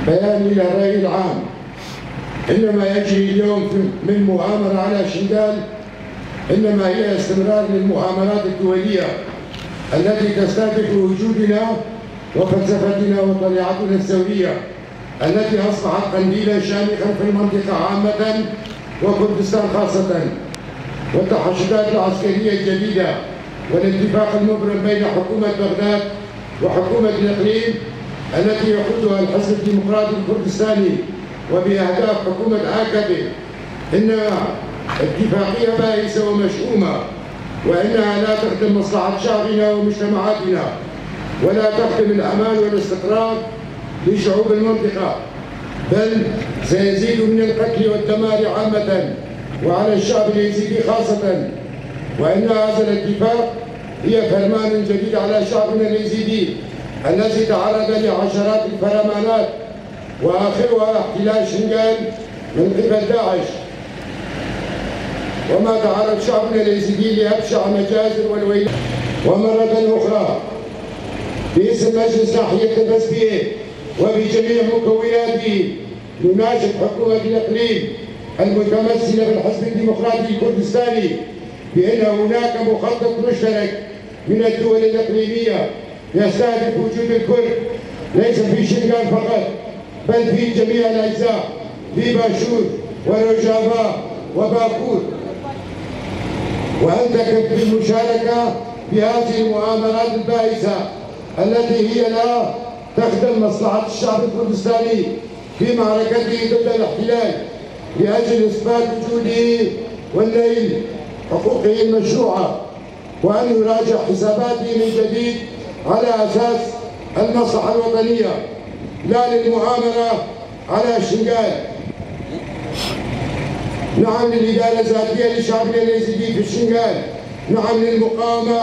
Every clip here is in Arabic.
بيان إلى الرأي العام. إنما يجري اليوم من مؤامرة على شنغال إنما هي استمرار للمؤامرات الدولية التي تستهدف وجودنا وفلسفتنا وطليعتنا الثورية التي أصبحت قنديلا شامخا في المنطقة عامة وكردستان خاصة. والتحشدات العسكرية الجديدة والاتفاق المبرم بين حكومة بغداد وحكومة الإقليم التي يقودها الحزب الديمقراطي الكردستاني وبأهداف حكومة آكابي إنها اتفاقية بائسة ومشؤومة، وإنها لا تخدم مصلحة شعبنا ومجتمعاتنا ولا تخدم الأمان والاستقرار لشعوب المنطقة، بل سيزيد من القتل والدمار عامة وعلى الشعب اليزيدي خاصة. وإن هذا الاتفاق هي فرمان جديد على شعبنا اليزيدي الذي تعرض لعشرات الفرمانات وآخرها احتلال شنغال من قبل داعش. وما تعرض شعبنا اليزيدي لأبشع مجازر والويل. ومرة أخرى باسم مجلس ناحية البسبية وبجميع مكوناته نناشد حكومة الإقليم المتمثلة بالحزب الديمقراطي الكردستاني بأن هناك مخطط مشترك من الدول الإقليمية يستهدف وجود الكرد ليس في شنغال فقط بل في جميع الأجزاء في باشور وروجافا وباكور، وأن تكف بالمشاركة في هذه المؤامرات البائسة التي هي لا تخدم مصلحة الشعب الكردستاني في معركته ضد الاحتلال لأجل إثبات وجوده والنيل حقوقه المشروعة، وأن يراجع حساباته من جديد على أساس المصلحة الوطنية لا للمؤامرة على شنغال. نعم للإدارة الذاتية لشعبنا اليزيدي في الشنغال، نعم للمقاومة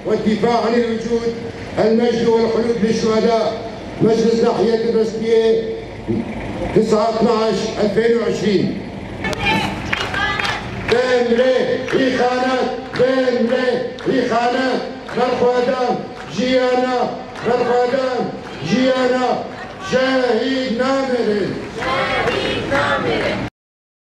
والدفاع عن الوجود، المجد والخلود للشهداء. مجلس ناحية البسبية 9/12/2020. إخانات برخوادان جيانا شهيد نامر